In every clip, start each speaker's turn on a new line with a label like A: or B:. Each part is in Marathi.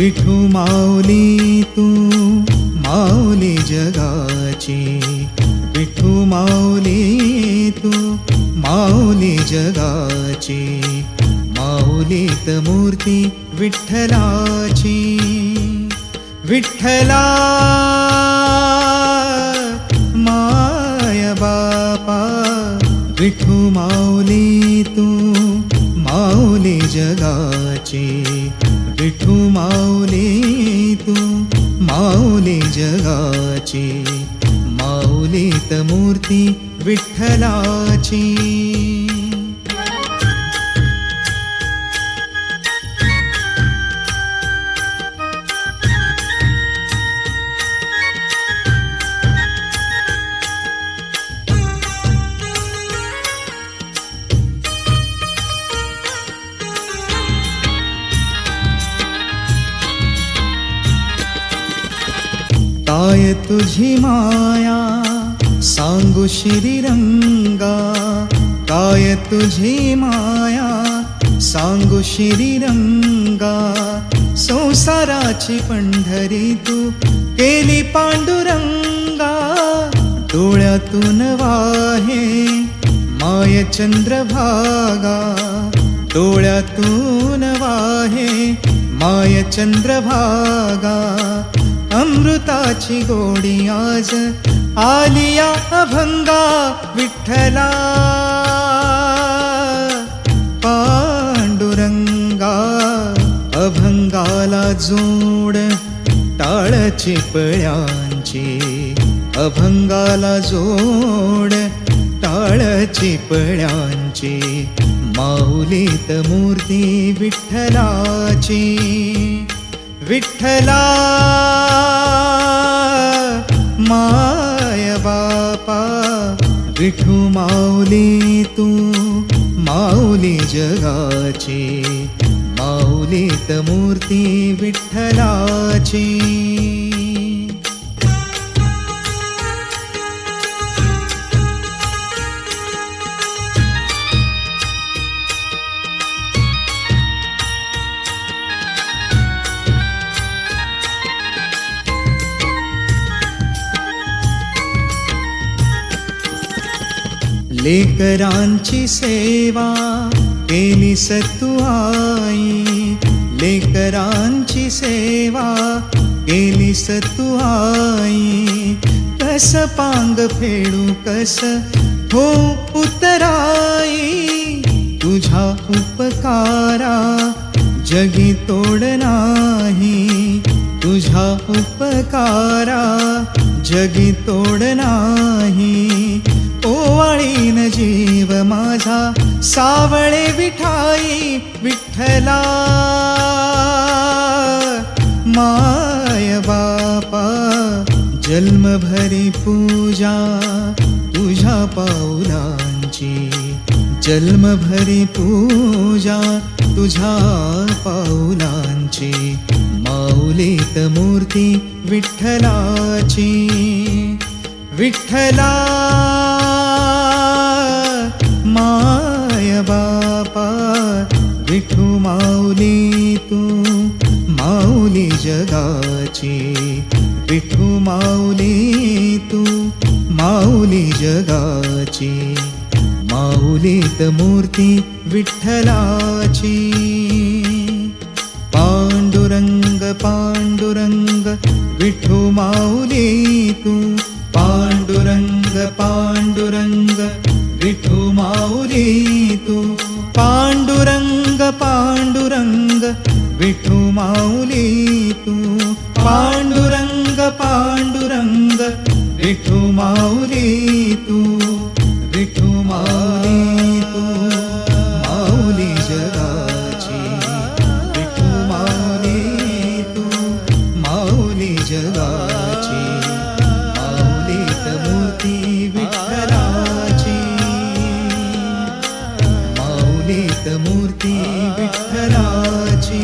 A: विठू माऊली तू माऊली जगाची, विठू माऊली तू माऊली जगाची, माऊलीत मूर्ती विठ्ठलाची. विठ्ठला माय बापा, विठू माऊली तू माऊली जगाची, विठू माऊली तू माऊली जगाची, माऊलीत मूर्ती विठ्ठलाची. काय तुझी माया सांगू श्रीरंगा, काय तुझी माया सांगू श्रीरंगा. संसाराची पंढरी तू केली पांडुरंगा, डोळ्यातून वाहे माय चंद्रभागा, डोळ्यातून वाहे माय चंद्रभागा. अमृताची गोडी आज आलिया अभंगा, विठ्ठला पांडुरंगा. अभंगाला जोड टाळ चिपळ्यांची, अभंगाला जोड टाळ चिपळ्यांची, माऊलीत मूर्ती विठ्ठलाची. विठ्ठला माय बापा, विठू माऊली तू माऊली जगाची, माऊलीत मूर्ती विठ्ठलाची. लेकरांची सेवा केलीस तू आई, लेकरांची सेवा केलीस तू आई. कस पांग फेडू कस हो उतराई, तुझ्या उपकारा जगी तोड नाही, तुझ्या उपकारा जगी तोड नाही. ओवाळीन जीव माझा सावळे विठाई, विठ्ठला माय बापा. जन्मभरी पूजा तुझ्या पाऊलांची, जन्मभरी पूजा तुझ्या पाऊलांची, माऊलीत मूर्ती विठ्ठलाची. विठ्ठला माय बापा, विठू माऊली तू माऊली जगाची, विठू माऊली तू माऊली जगाची, माऊलीत मूर्ती विठ्ठलाची. पांडुरंग पांडुरंग विठू माऊली तू, पांडुरंग पांडुरंग विठू माऊली तू, पांडुरंग पांडुरंग विठू माऊली तू, पांडुरंग पांडुरंग विठू माऊली तू. विठू माऊली तू माऊली जगाची, विठू माऊली तू माऊली जगाची, माऊलीत मूर्ती विठ्ठलाची, माऊलीत मूर्ती विठ्ठलाची.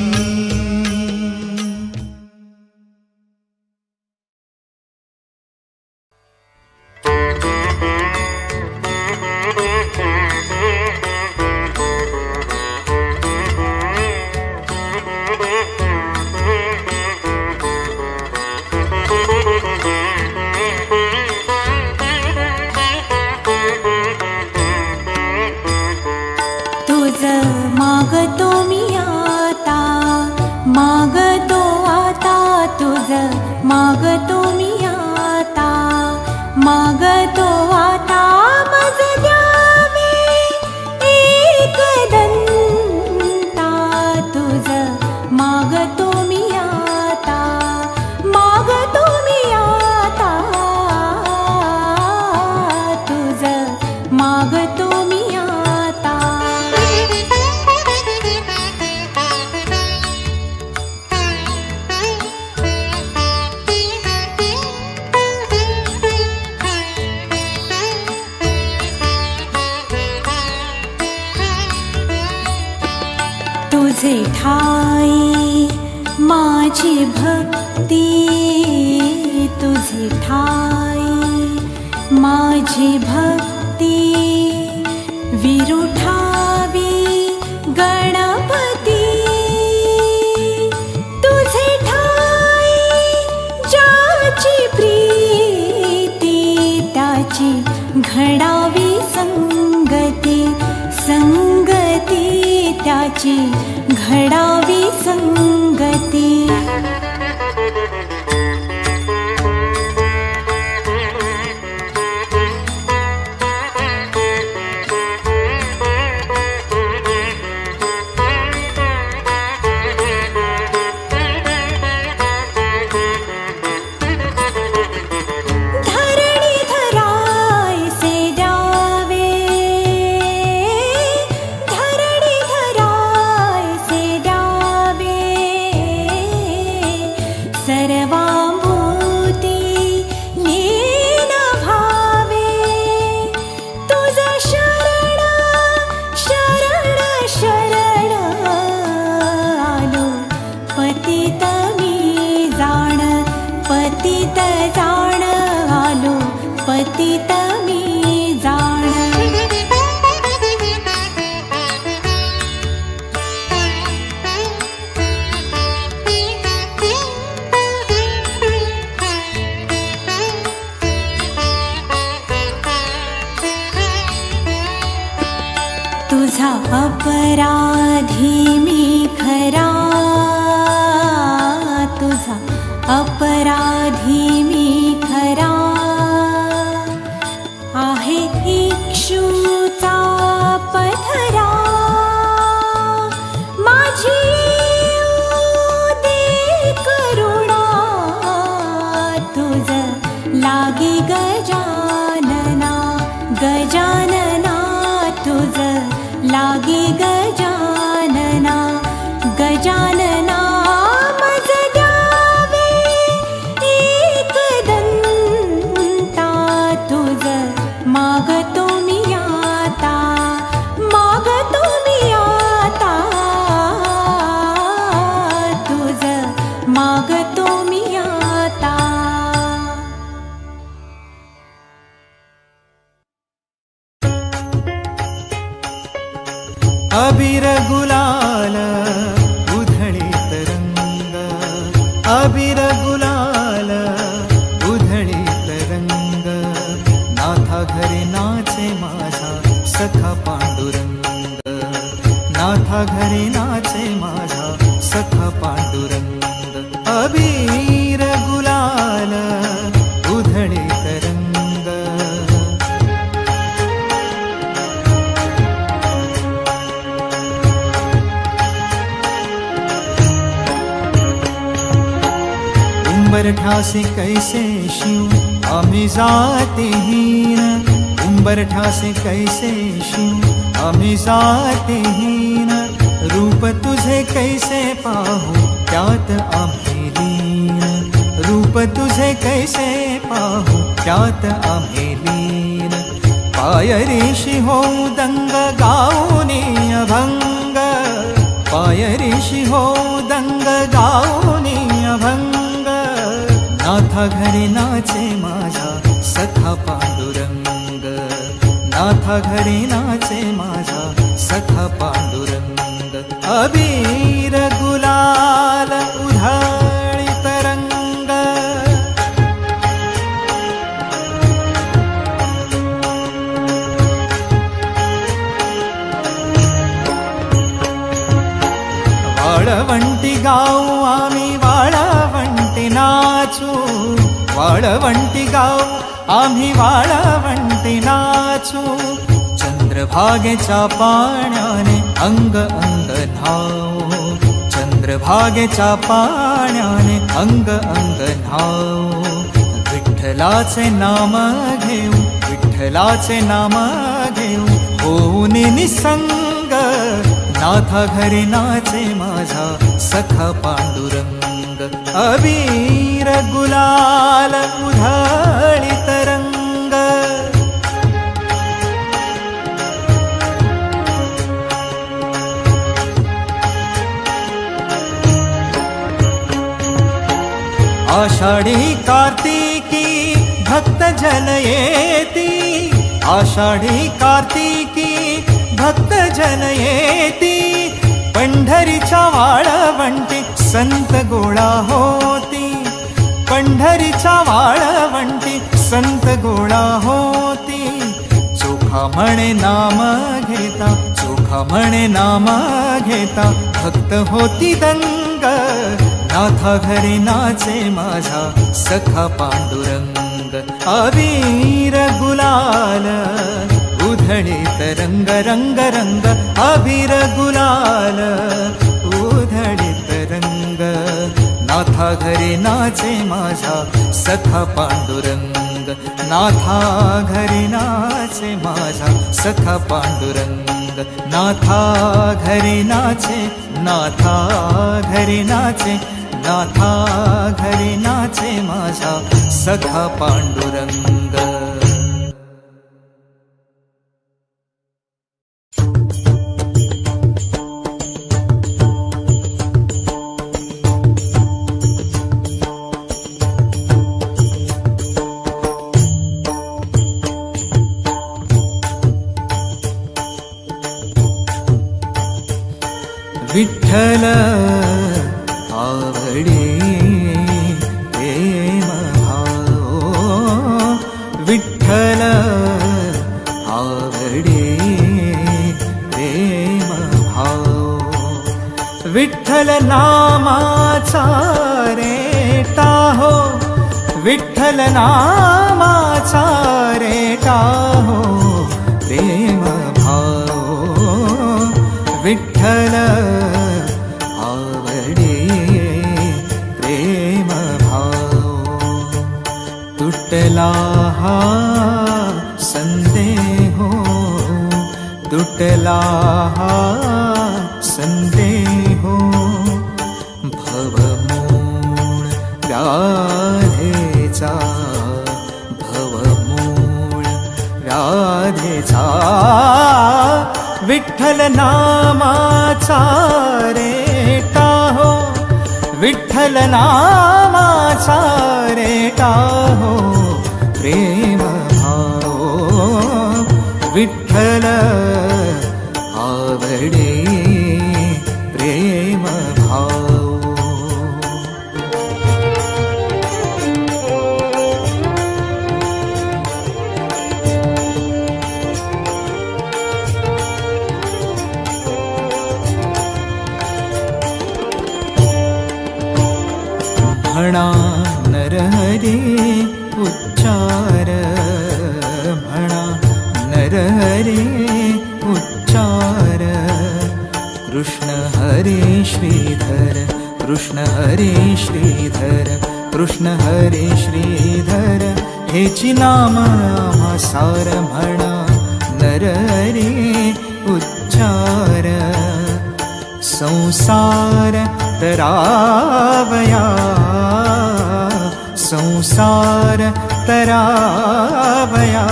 B: मागतो आता तुझ मागतो मी आता, मागतो आता मज द्यावे एकदंता तुझ मागतो मी आता, मागतो मी आता तुझ मागतो मी आता. तुझे ठाई माझी भक्ती, तुझे ठाई माझी भक्ती, विरुठावी गणपती. तुझे ठाई ज्याची प्रीती, त्याची घडावी संगती, संगती त्याची घडावी संगती. पतित जाण आलो, पतित मी जाण. तुझा अपराधी मी खरा, तुझा अपराधी मी खरा. आहे इक्षुचा पथरा, माझी दे करुणा. तुझ लागे गजानना, गजानना तुझ लागे गजानना, गजानना मज द्यावे एकदंता. तुझ मागतो मी आता, मागतो मी आता तुझ मागतो मी आता.
A: अबीर गुलाल उधळीत रंग, अबीर गुलाल उधळीत रंग. नाथा घरी नाचे माझा सखा पांडुरंग, नाथा घरी नाचे माझा सखा पांडुरंग. अबीर गुलाल उधळीत रंग. उंबरठासे कैसे शिव आम्ही जातीहीन, उंबरठासे कैसे शिव आम्ही जातीहीन. रूप तुझे कैसे पाहू त्यात आम्ही लीन, रूप तुझे कैसे पाहू त्यात आम्ही लीन. पायरीशी होऊ दंग गाऊनी अभंग, पायरीशी होऊ दंग गाऊनी अभंग. नाथा घरी नाचे माझा सखा पांडुरंग, नाथा घरी नाचे माझा सखा पांडुरंग. अबीर गुलाल उधळीत रंग. वाळवंटी गाऊ आम्ही वाळवंटी नाचू, वाळवंटी गाऊ आम्ही वाळवंटी नाचू. चंद्रभागेच्या पाण्याने अंग अंग न्हाऊ, चंद्रभागेच्या पाण्याने अंग अंग न्हाऊ. विठ्ठलाचे नाम घेऊ, विठ्ठलाचे नाम घेऊ, होऊन निसंग नाथा घरी नाचे माझा सखा पांडुरंग. अबीर गुलाल उधळीत रंग, आषाढी कार्तिकी भक्त जन येती, आषाढी कार्तिकी भक्त जन येती. पंढरीच्या वाळवंटी संत गोळा होती, पंढरीच्या वाळवंटी संत गोळा होती. चोखा म्हणे नाम घेता, चोखा म्हणे नाम घेता, भक्त होती दंग. नाथा घरी नाचे माझा सखा पांडुरंग. अबीर गुलाल उधळीत रंग रंग रंग, अबीर गुलाल उधळीत रंग. नाथा घरी नाचे माझा सखा पांडुरंग, नाथा घरी नाचे माझा सखा पांडुरंग. नाथा घरी नाचे, नाथा घरी नाचे, नाथा घरी नाचे माझा सखा पांडुरंग. विठ्ठल आवडे प्रेम भाव, विठ्ठल आवडे प्रेम भाव. विठ्ठल नामाचा रेटा हो, विठ्ठल नामाचा रेटा हो प्रेम भाव. विठ्ठल आवडे प्रेम भाव. तुटला हा संदेहो, तुटला हा संदेहो. भवमूळ व्याधेचा, भवमूळ व्याधेचा. विठ्ठल नामाचा रेटा हो, विठ्ठल नामाचा रेटा हो प्रेम भाव. विठ्ठल आवडे प्रेम भाव. म्हणा नरहरी उच्चार, म्हणा नरहरी उच्चार. कृष्ण हरे श्रीधर, कृष्ण हरे श्रीधर, कृष्ण हरे श्रीधर. हेची नाम आम्हा सार. म्हणा नरहरी उच्चार. संसार तरावया, संसार तरावया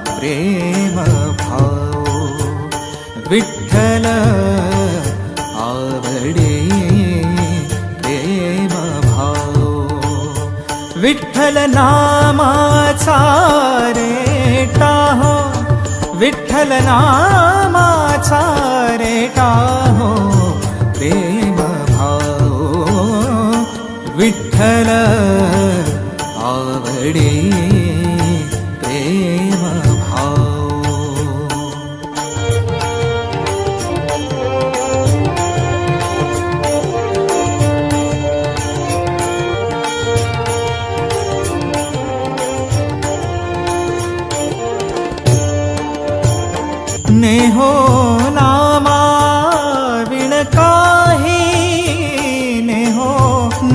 A: प्रेम भाव. विठ्ठल आवडे प्रेम भाव. विठ्ठल नामाचा रेटा हो, विठ्ठल नामाचा रेटा हो प्रेम भाव. विठ्ठल आवडे प्रेम भाव.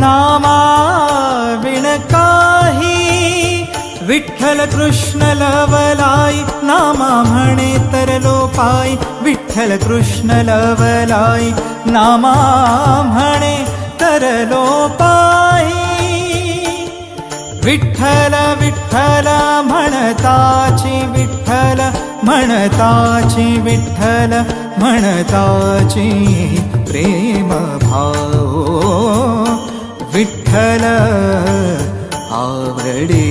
A: नामा विण काही विठ्ठल कृष्ण लवलाई नामा म्हणे तरलो पाई विठ्ठल कृष्ण लवलाई नामा म्हणे तरलो पाई विठ्ठल विठ्ठल म्हणताची विठ्ठल म्हणताची विठ्ठल म्हणताची प्रेम भाव विठ्ठल आवडे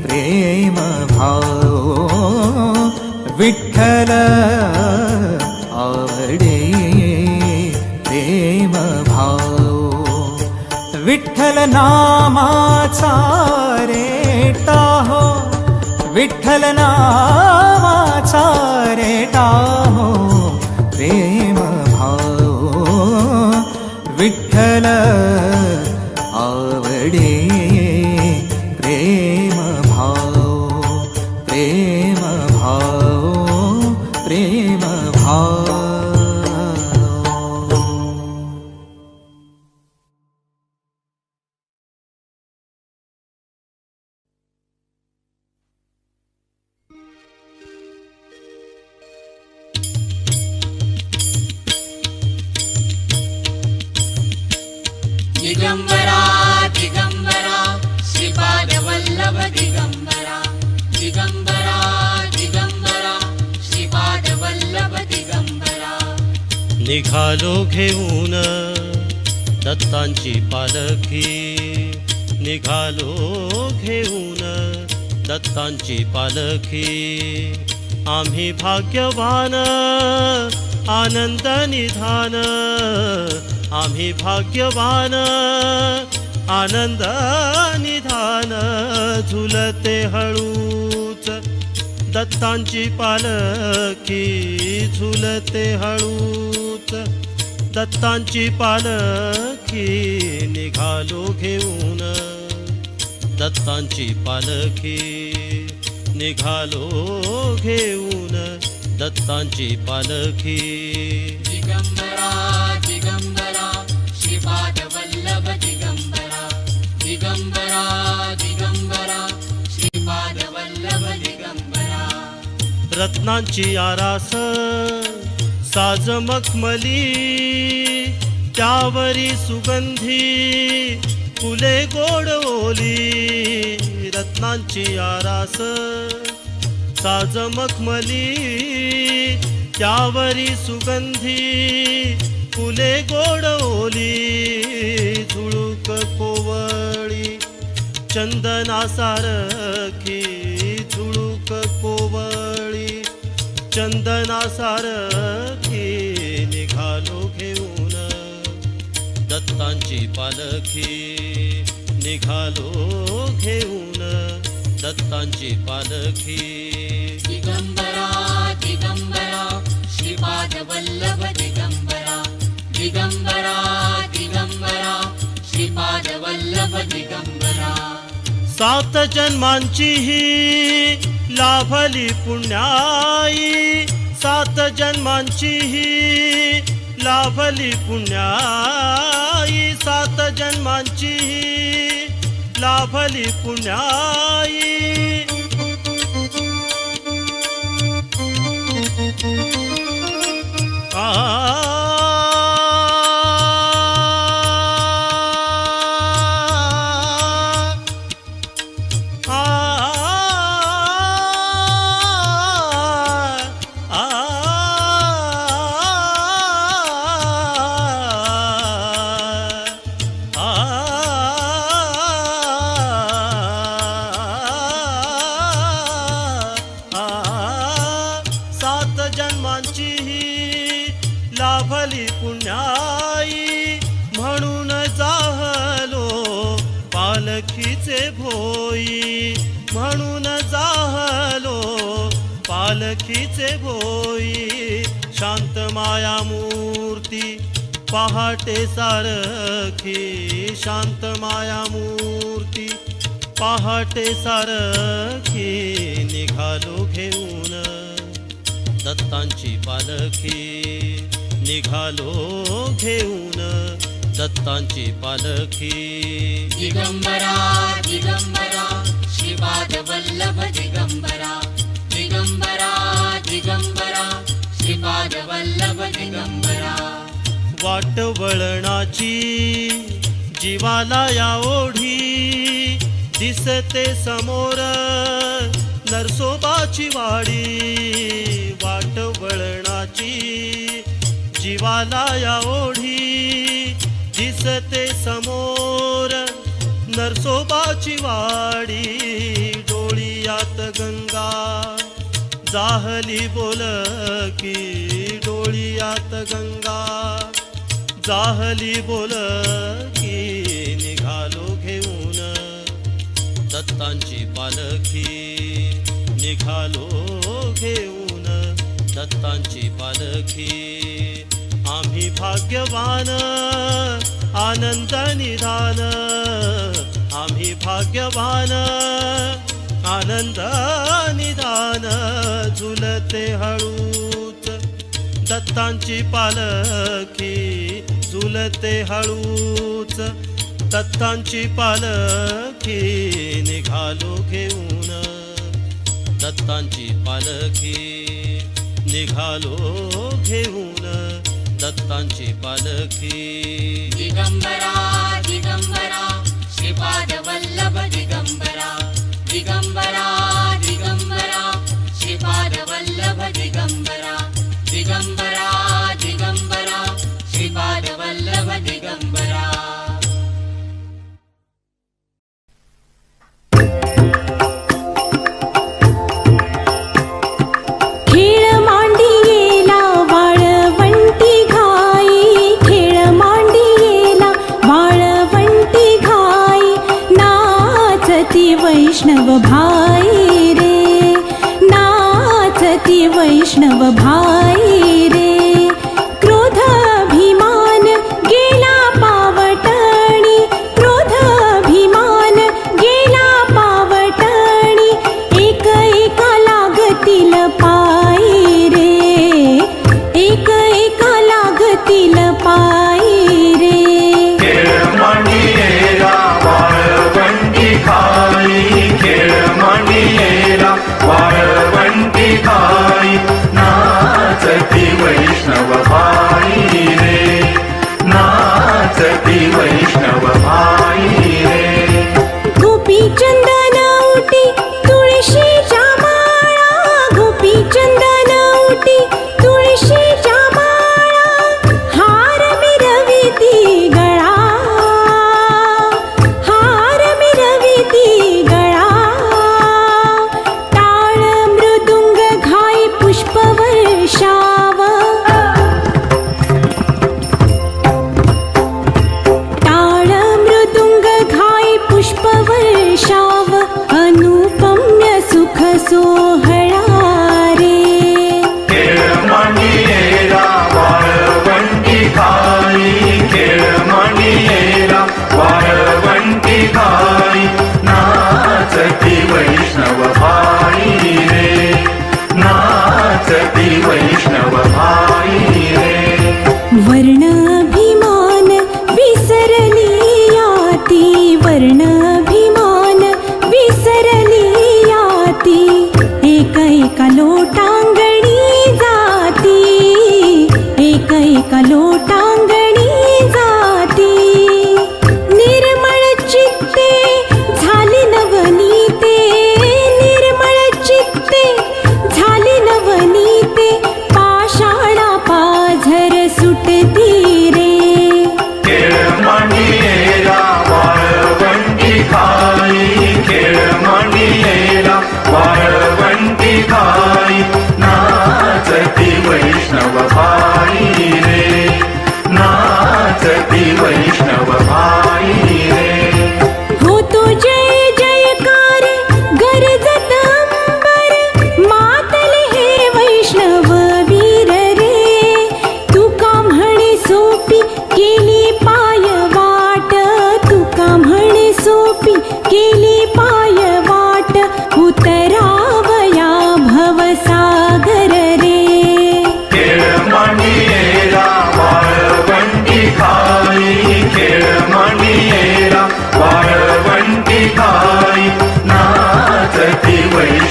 A: प्रेम भाव विठ्ठल आवडे प्रेम भाव विठ्ठल नामाचा रेटा हो विठ्ठल नामाचा रेटा हो प्रेम भाव विठ्ठल आवडे प्रेम भाव प्रेम भाव प्रेम भाव
C: दिगंबरा दिगंबरा श्रीपाद वल्लभ दिगंबरा दिगंबरा दिगंबरा श्रीपाद वल्लभ दिगंबरा
D: निघालो घेऊन दत्तांची पालखी निघालो घेऊन दत्तांची पालखी आम्ही भाग्यवान आनंद निधान आम्ही भाग्यवान आनंद निधान झुलते हळूच दत्तांची पालखी झुलते हळूच दत्तांची पालखी निघालो घेऊन दत्तांची पालखी निघालो घेऊन दत्तांची पालखी
C: दिगंबरा दिगंबरा श्रीपाद वल्लभ दिगंबरा दिगंबरा दिगंबरा श्रीपाद वल्लभ दिगंबरा
D: रत्नांची आरास साज मखमली त्यावरी सुगंधी फुले गोड ओली रत्नांची आरास साज मखमली त्यावरी सुगंधी फुले गोड ओली झुळूक कोवळी चंदना सारखी झुळूक कोवळी चंदना सारखी निघालो घेऊन दत्तांची पालखी निघालो घेऊन दत्तांची पालखी
C: दिगंबरा दिगंबरा श्रीपाद वल्लभ दिगंबरा दिगंबरा दिगंबरा श्रीपाद वल्लभ दिगंबरा
D: सात जन्मांची ही लाभली पुण्याई सात जन्मांची ही लाभली पुण्याई सात जन्मांची ही लाभली पुण्याई लाभली पुण्याई म्हणून जाहलो पालखीचे भोई म्हणून जाहलो पालखीचे भोई शांत माया मूर्ती पहाटे सारखी शांत माया मूर्ती पहाटे सारखी निघालो घेऊन दत्तांची पालखी निघालो घेऊन दत्तांची पालखी
C: दिगंबरा दिगंबरा श्रीपाद वल्लभ दिगंबरा दिगंबरा दिगंबरा श्रीपाद वल्लभ दिगंबरा
D: वाट वळणाची जीवाला या ओढी दिसते समोर नरसोबाची वाडी वाट वळणाची जीवाला या ओढी दिसते समोर नरसोबाची वाडी डोळियात गंगा जाहली बोलकी डोळियात गंगा जाहली बोलकी निघालो घेऊन दत्तांची पालखी निघालो घेऊन दत्तांची पालखी आम्ही भाग्यवान आनंद निधान आम्ही भाग्यवान आनंद निधान झुलते हळूच दत्तांची पालखी झुलते हळूच दत्तांची पालखी निघालो घेऊन दत्तांची पालखी निघालो घेऊन दत्तांची पालखी
C: दिगंबरा दिगंबरा श्रीपाद वल्लभ दिगंबरा दिगंबरा दिगंबरा श्रीपाद वल्लभ दिगंबरा दिगंबरा दिगंबरा श्रीपाद वल्लभ दिगंबरा
B: खेळ मांडियेला वाळवंटी घाई खेळ मांडियेला वाळवंटी घाई नाचती वैष्णव भाई रे नाचती वैष्णव भाई रे क्रोधाभिमान गेला पावटणी क्रोधाभिमान गेला पावटणी एक एका लागतील पायी रे एक एका लागतील पायी रे
E: खेळ मांडियेला वाळवंटी खाई खेळ मांडियेला वाळवंटी खाई नाचती वैष्णव भाई रे नाचती वैष्णव भाई रे
B: गोपी चंदन उटी तुळशीच्या माळा गोपी चंदन उटी तुळशीच्या माळा हार मिरविती गळा हार मिरविती गळा टाळ मृदुंग घाई पुष्पवर्षाव टाळ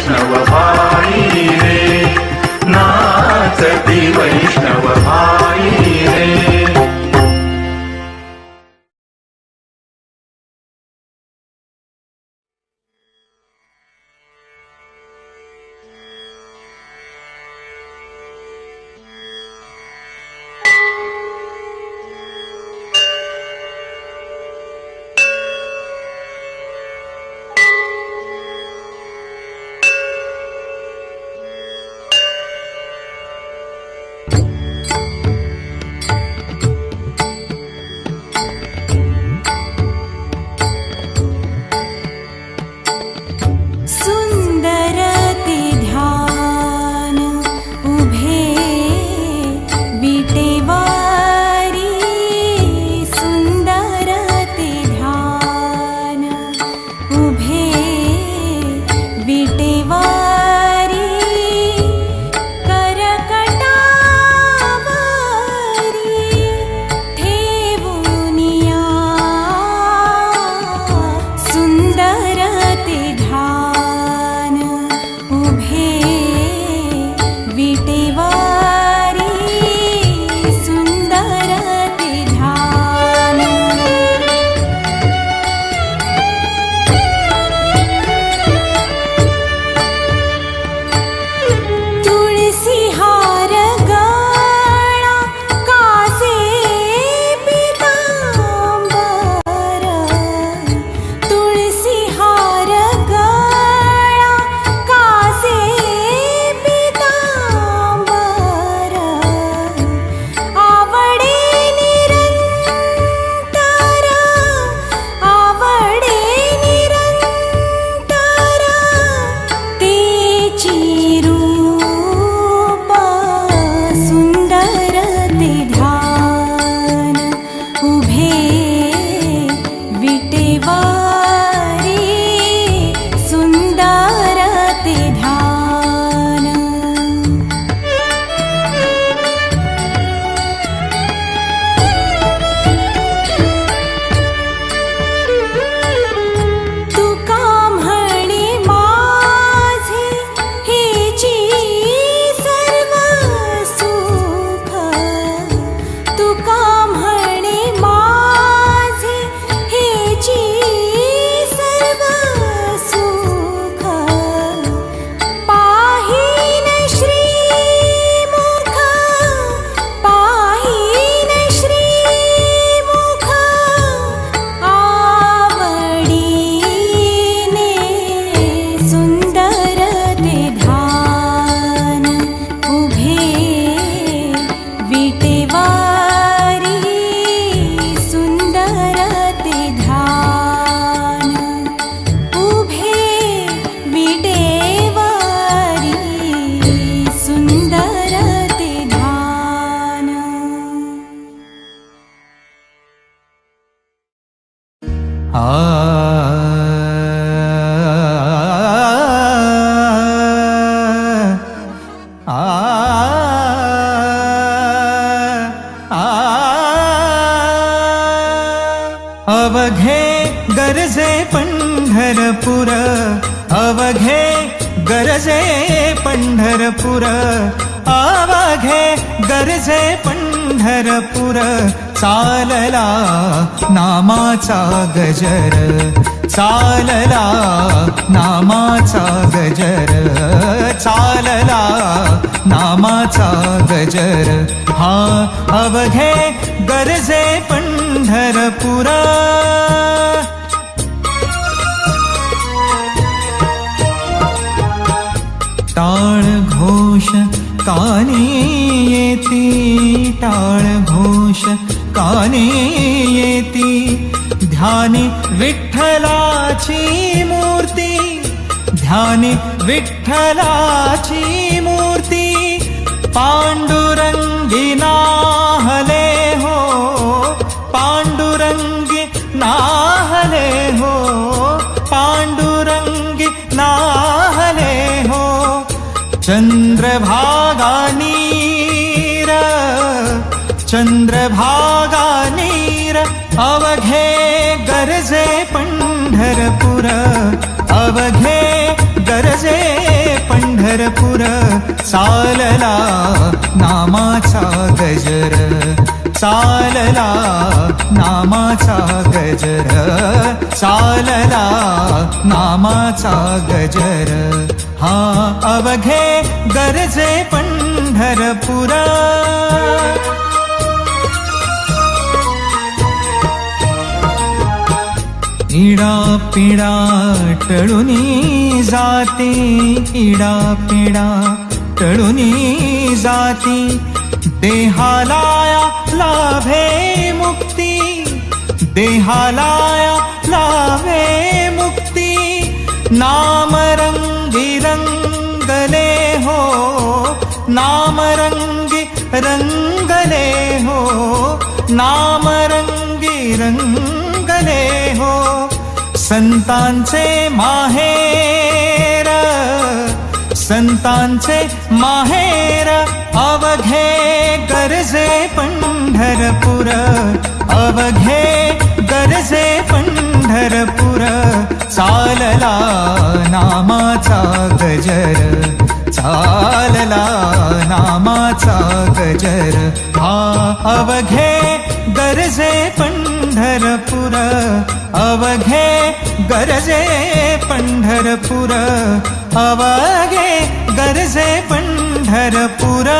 E: वैष्णव भाई रे, नाचती वैष्णव भाई रे.
B: सुंदर ते ध्यान उभे विटेवारी, सुंदर ते ध्यान उभे विटेवारी, करकटावरी ठेवूनिया, सुंदर ते ध्यान उभे विटेवारी, सुंदर ते ध्यान. तुळसी हार गळा कासे पितांबर, तुळसी हार गळा कासे पितांबर, आवडे निरंतर, आवडे निरंतर तेची रूप, सुंदर ते ध्यान उभे विटेवारी, सुंदर ते ध्यान. तुका म्हणे माझे हेची सर्व सुख, तुका म्हणे माझे हेची सर्व सुख, पाहीन श्रीमुख, पाहीन श्रीमुख, आवडीने सुंदर ते ध्यान उभे विटेवारी, सुंदर ते ध्यान उभे विटेवारी, सुंदर ते ध्यान.
A: आ आ अवघे गरजे पंढरपूर, अवघे गरजे पंढरपूर, अवघे गरजे पंढरपूर, चालला नामाचा गजर, चालला नामाचा गजर, चालला नामाचा गजर. हा अवघे गरजे पंढरपूर, टाळ घोष कानी येती, टाळ घोष कानी येती, ध्यानी विठ्ठलाची मूर्ती, ध्यानी विठ्ठलाची मूर्ती, पांडुरंगी नाहले हो, पांडुरंगी नाहले हो, पांडुरंगी नाहले हो. चंद्रभागा नीर, चंद्रभागा नीर, अवघे गरजे पंढरपूर, अवघे गरजे चालला नामाचा गजर, चालला नामाचा गजर, चालला नामाचा गजर. हा अवघे गरजे पंढरपुर, इडा पिडा टळुनी जाती, इडा पिडा टळुनी जाती. देहालाया लाभे मुक्ती, देहालाया लाभे मुक्ती. नाम रंगी रंगले हो, नाम रंगी रंगले हो, नाम रंगी रंगले हो. संतांचे माहेर, संतांचे माहेर, अवघे गरजे पंढरपुर, अवघे गरजे पंढरपुर. चालला नामाचा गजर, चालला नामाचा गजर. हा अवघे गरजे पंढरपुर, अवघे गरजे पंढरपुर, अवघे गरजे पंढरपुर.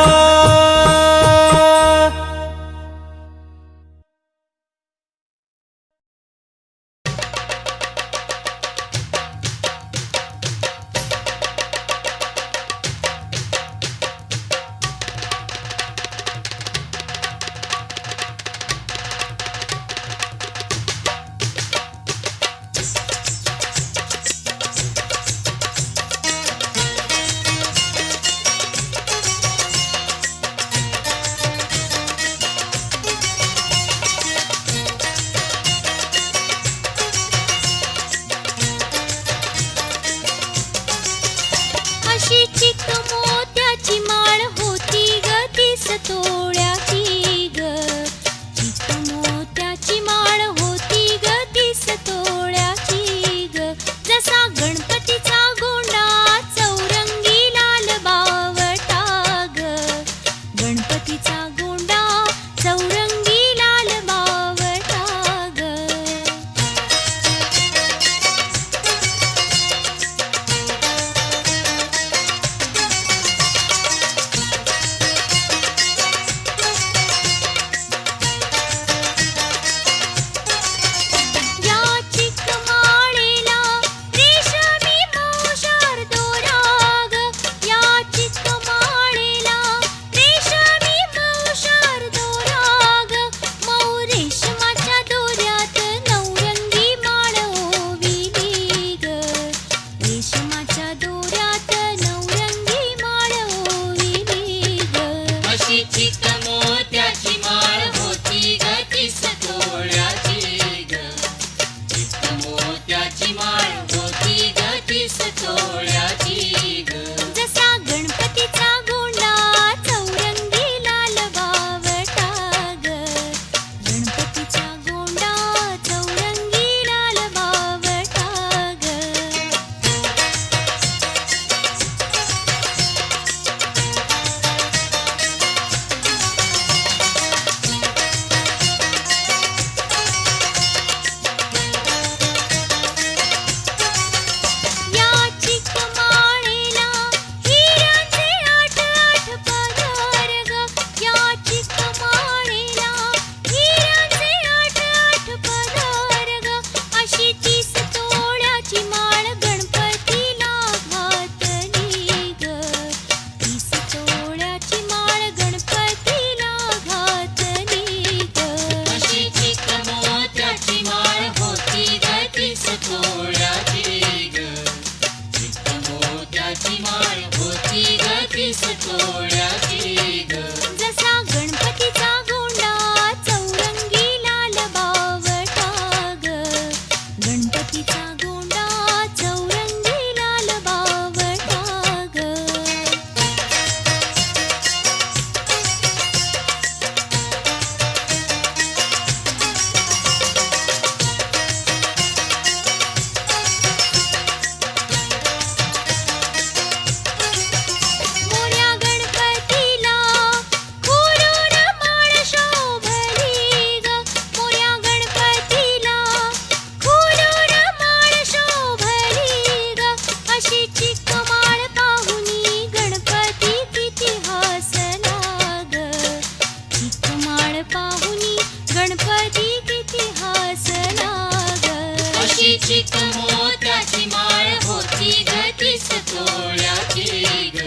C: अशीक मोत्याची माळ होती ग तीस तोळ्याची ग.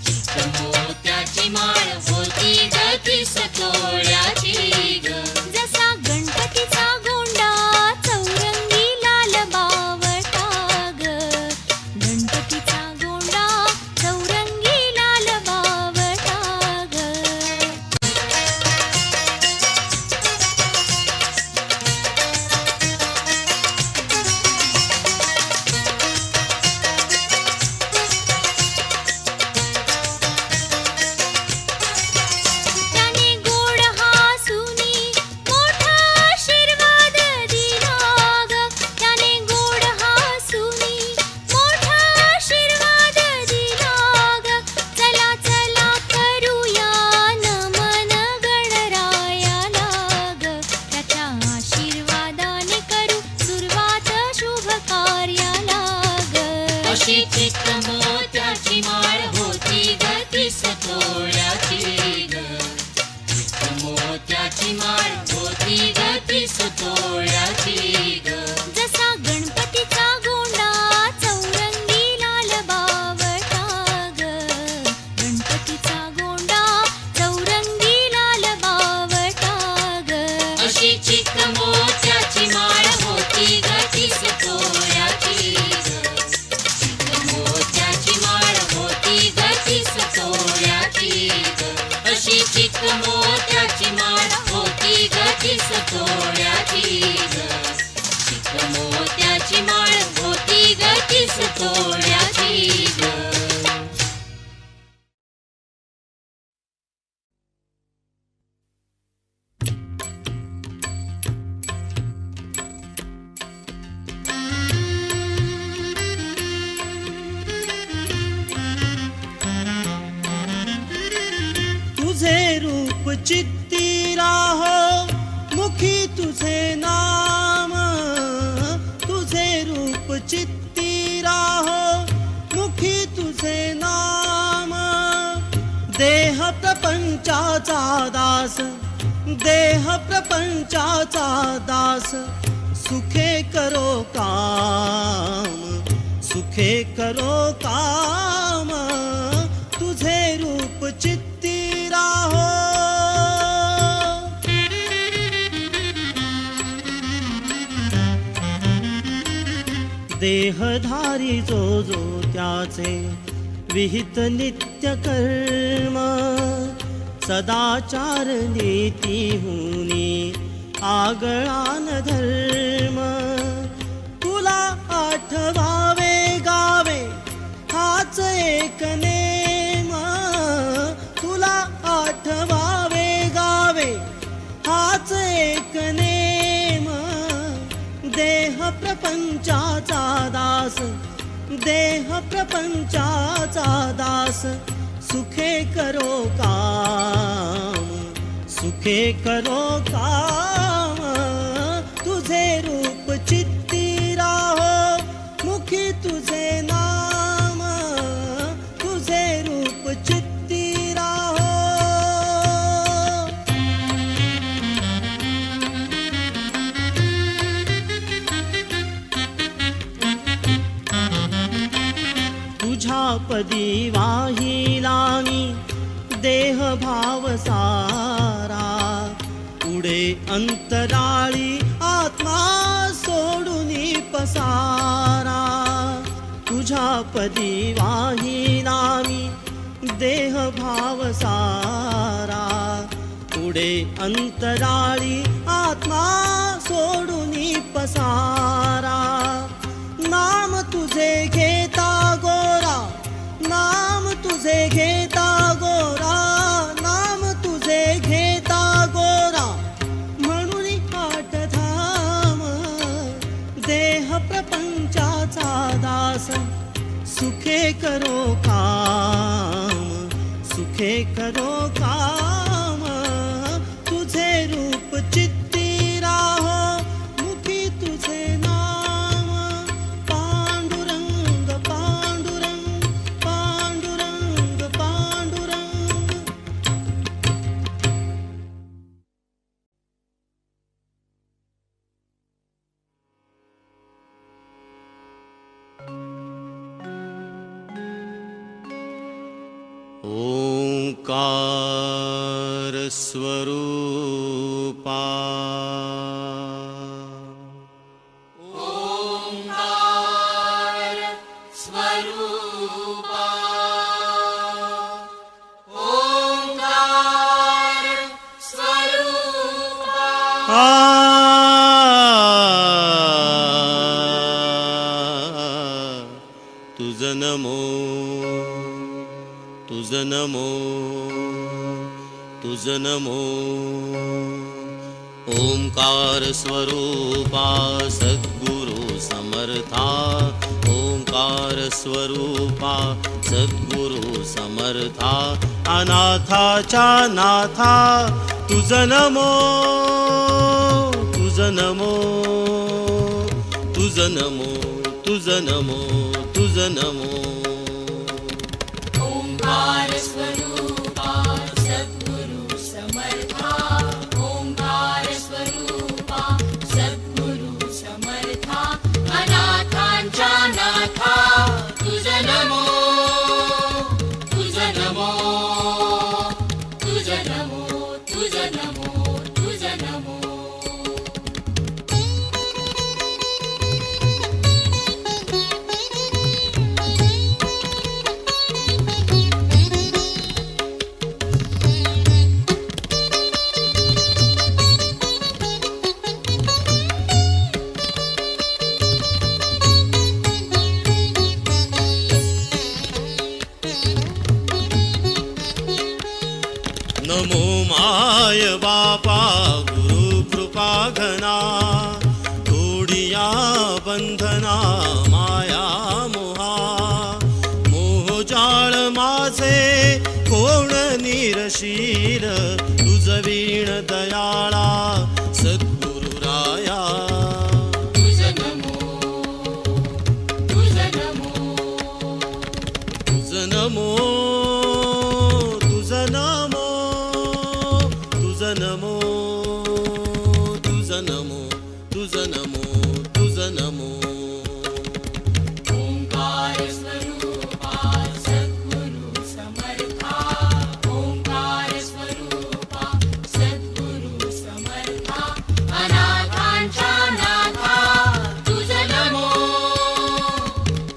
C: चिक मोत्याची माळ होती ग तीस तोळ्याची ग.
B: जसा गणपतीचा गोंडा चौरंगी लाल बावटा ग. गणपतीचा गोंडा चौरंगी लाल बावटा ग. त्याने गोड हासुनी मोठा आशीर्वाद दिला ग. त्याने गोड हासुनी मोठा आशीर्वाद दिला ग. चला चला करूया नमन गणरायाला ग. त्याच्या आशीर्वादाने करू सुरुवात शुभ कार्याला ग.
C: अशी चिक मोत्याची माळ होती ग तीस तोळ्याची ग. चिक मोत्याची माळ होती ग तीस तोळ्याची ग.
B: जसा गणपतीचा गोंडा चौरंगी लाल बावटा ग. गणपतीचा गोंडा चौरंगी लाल बावटा ग.
C: अशी चिक मोत्याची माळ होती ग तीस तोळ्याची ग. चिक मोत्याची माळ होती ग तीस तोळ्याची ग. अशी चिक मोत्याची माळ होती ग तीस तोळ्याची ग. चिक मोत्याची माळ होती ग तीस तोळ्याची ग.
D: तुझे रूप चित्ती राहो मुखी तुझे नाम. तुझे रूप चित्ती राहो मुखी तुझे नाम. देह प्रपंचाचा दास देह प्रपंचाचा दास. सुखे करो काम सुखे करो काम. तुझे रूप चित्ती राहो. देहधारी जो जो त्याचे विहित नित्य कर्म. सदाचार नीती हुनी आगळान धर्म. तुला आठवावे गावे हाच एक नेम. तुला आठवावे गावे हाच एक नेम. देह प्रपंचाचा दास देह प्रपंचाचा दास. सुखे करो काम सुखे करो काम. तुझे रूप चित्ती राहो मुखी तुझे नाम. तुझे रूप चित्ती राहो. तुझ्या पदी वाहिला मी देह भाव सारा. पुढे अंतराळी आत्मा सोडूनी पसारा. तुझ्या पदी वाहिला मी देह भाव सारा. पुढे अंतराळी आत्मा सोडूनी पसारा. नाम तुझे घेता गोरा नाम तुझे घेता गोरा. नाम तुझे घेता गोरा म्हणून आठ धाम. देह प्रपंचाचा दास. सुखे करो काम सुखे करो काम. तुझे रूप चित्ती राहो मुखी तुझे नाम. पांडुरंग पांडुरंग पांडुरंग पांडुरंग. स्वरूपा
C: स्वरूपा स्वरूपा
D: तुझ नमो तुझ नमो तुझ नमो ओंकार स्वरूपा सद्गुरु समर्था ओंकार स्वरूपा सद्गुरु समर्था अनाथाच्या नाथा तुझ नमो तुझ नमो तुझ नमो तुझ नमो तुझ नमो
C: ओंकार स्वरूपा सद्गुरु समर्था ओंकार स्वरूपा सद्गुरु समर्था अनाथांच्या नाथा तुझ नमो तुझ नमो तुझ नमो तुझ नमो तुझ नमो
D: नमो माय बापा गुरु कृपा घना तोडिया बंधना माया मोहा मोहजाळ माझे कोण निरशील तुझ वीण दयाळा सद्गुरु राया
C: तुझ नमो तुझ नमो
D: तुझ नमो तुझ नमो तुझ नमो तुझ नमो तुझ नमो तुझ नमो
C: ओंकार स्वरूपा सद्गुरु समर्था ओंकार स्वरूपा सद्गुरु समर्था अनाथांच्या नाथा तुझ नमो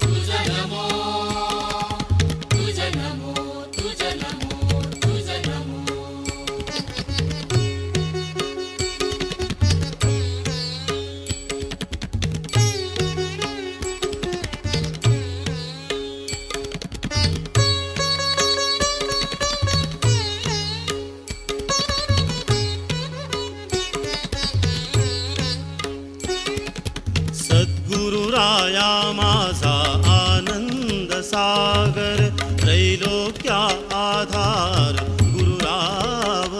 C: तुझ नमो तुझ नमो तुझ नमो तुझ नमो
D: सद्गुरु राया माझा आनंद सागर त्रैलोक्या आधार गुरुराव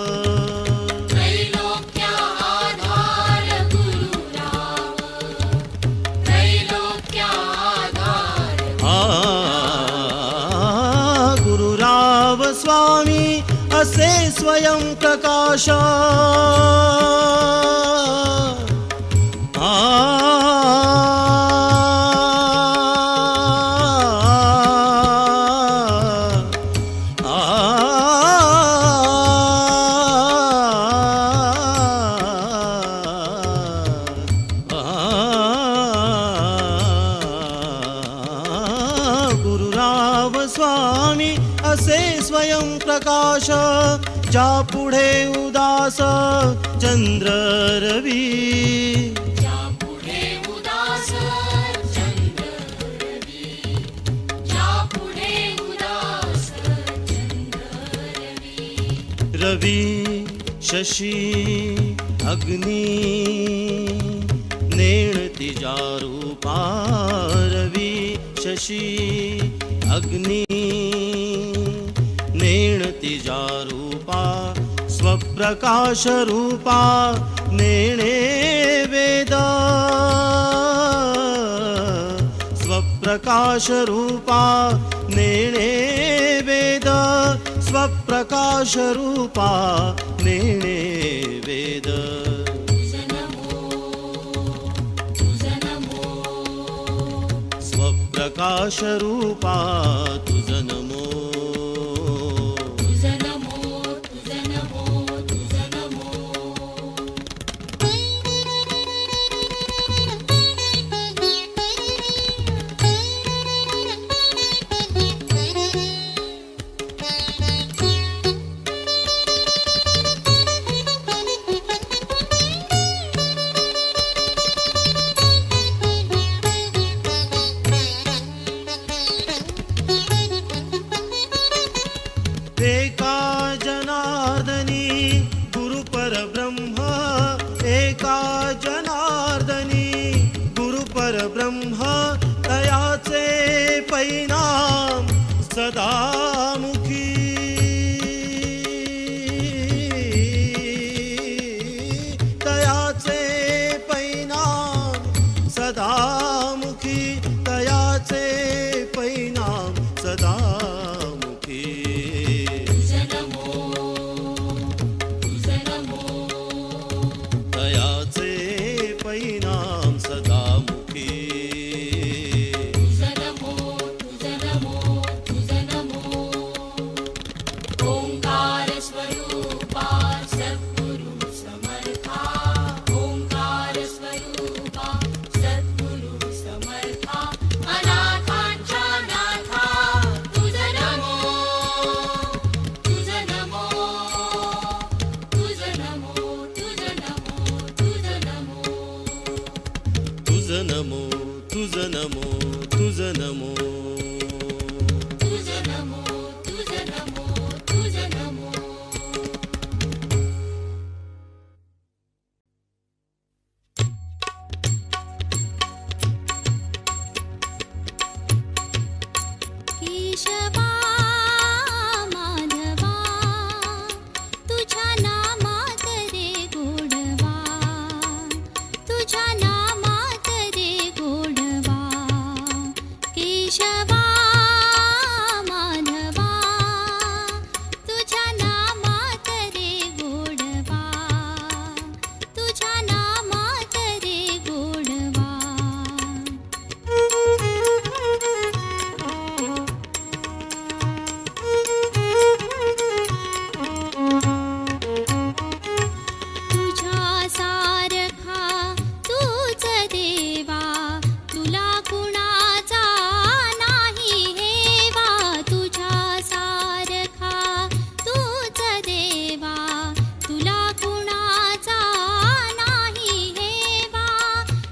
C: त्रैलोक्या आधार गुरुराव त्रैलोक्या आधार
D: गुरुराव स्वामी असे स्वयं प्रकाश गुरुराव स्वामी असे स्वयं प्रकाश ज्या पुढे उदास चंद्र रवी
C: ज्या पुढे उदास चंद्र रवी ज्या पुढे उदास चंद्र रवी
D: रवी शशी अग्नी नेण तिजा रूपा रवी शशी अग्नी नेण तिजा रूपा स्वप्रकाश रूपा नेणे वेद स्वप्रकाश रूपा नेणे वेद स्वप्रकाश रूपा नेणे वेद
C: तुझ नमो तुझ नमो
D: स्वप्रकाश रूपा तुझ नमो
C: तुझ नमो तुझ नमो
D: परब्रह्म तयाचे परिणाम सदामुखी तयाचे परिणाम सदामुखी तयाचे परिणाम सदामुखी तयाचे परिणाम सदामुखी
C: ओंकार स्वरूपा सद्गुरु समर्था ओंकार स्वरूपा सद्गुरु समर्था अनाथांच्या नाथा तुझ नमो तुझ नमो तुझ नमो तुझ नमो तुझ नमो
D: तुझ नमो तुझ नमो तुझ नमो
C: तुझ नमो तुझ नमो तुझ नमो
B: केशवा माधवा तुझ्या नामात रे गोडवा तुझ्या नामात रे गोडवा केशवा माधवा तुझ्या नामात रे गोडवा तुझ्या नामात रे गोडवा तुझ्या सारखा तूच देवा तुला कुणाचा नाही हेवा तुझ्या सारखा तूच देवा तुला कुणाचा नाही हेवा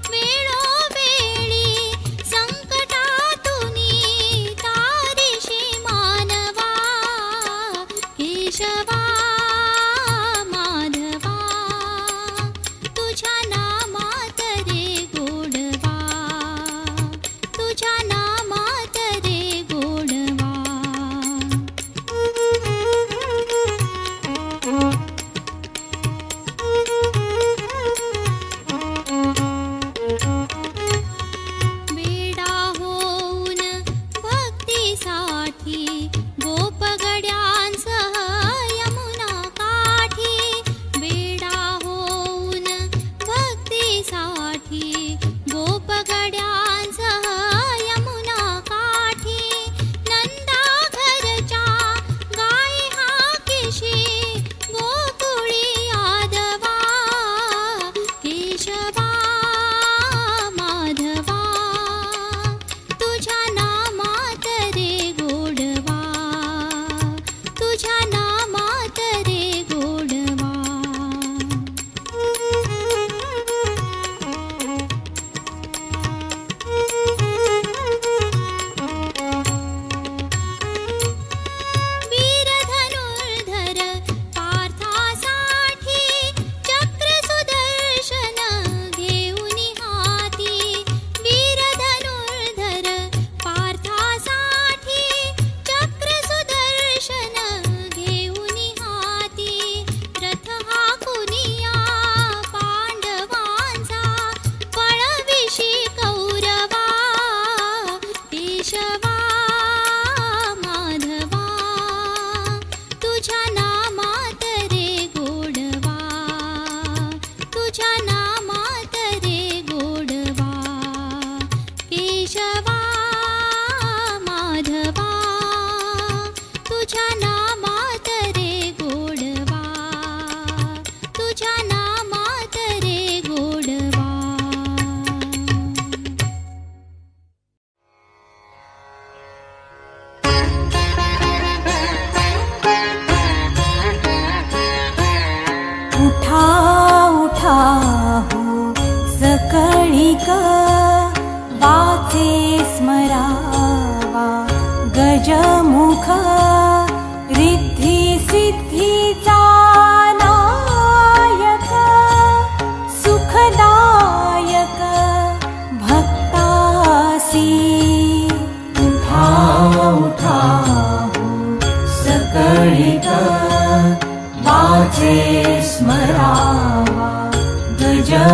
B: वेळोवेळी संकटातुनी तारीशी मानवा केशवा माधवा तुझ्या नामात रे गोडवा तुझ्या नामात रे गोडवा वेडा होऊन भक्तीसाठी गोपगड्यांसह यमुना काठी वेडा होऊन भक्तीसाठी गोपगड्यांसह यमुना काठी नंदा घरच्या गाई हाकीशी गोकुळी यादवा केशवा माधवा तुझ्या नामात रे गोडवा तुझ्या नामात रे गोडवा वीर धनुर्धर पार्थासाठी चक्र सुदर्शन घेऊन हाती वीर धनुर्धर पार्थासाठी चक्र सुदर्शन घेऊन हाती रथ हाकुनिया पांडवांचा पळविशी कौरवा केशवा माधवा तुझ्या नामात रे गोडवा तुझ्या नामात रे गोडवा केशवा माधवा तुझ्या नामात रे गोडवा तुझ्या नामात रे गोडवा
F: उठा उठा हो सकळिक वाचे स्मरावा गजमुख रिद्धी सिद्धीचा नायक सुखदायक भक्ता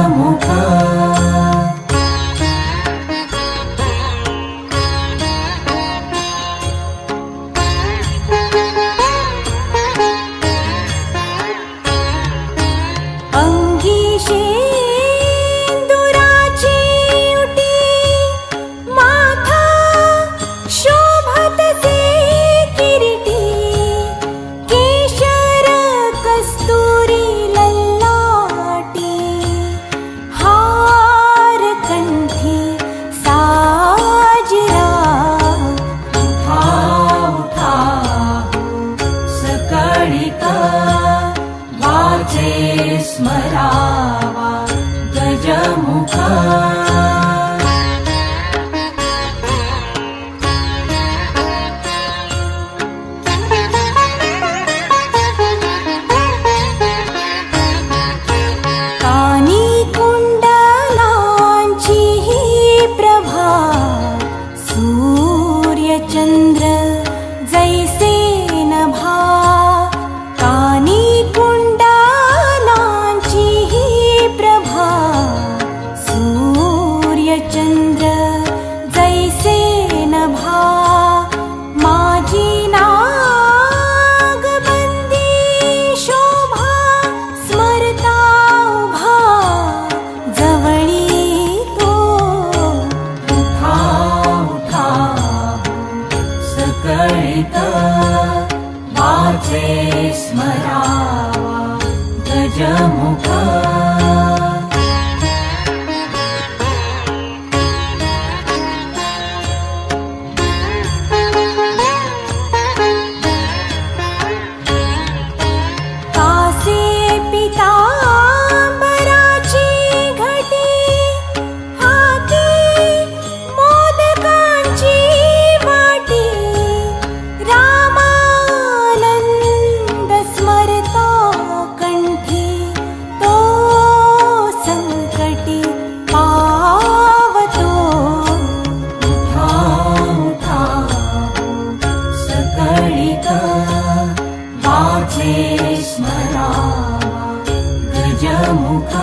F: गजमुख अंगी शेंदुराची उटी माथा शोभतसे किरीटी केशर कस्तुरी ललाटी हार कंठी साजरा उठा उठा सकळिका वाचे स्मरावा गजमुख कानी कुंडलांची ही प्रभा सूर्यचंद्र जैसे नभा कानी कुंडलांची ही प्रभा सूर्यचंद्र जैसे नभा माझी नागबंदी शोभा स्मरता उभा जवळी तो उठा उठा सकळिका वाचे स्मरावा गजमुख कासे पितांबराची घटी हाती मोदकांची वाटी रामानंद स्मरता कंठी तो संकटी पावतो उठा उठा सकळिका वाचे स्मरावा गजमुख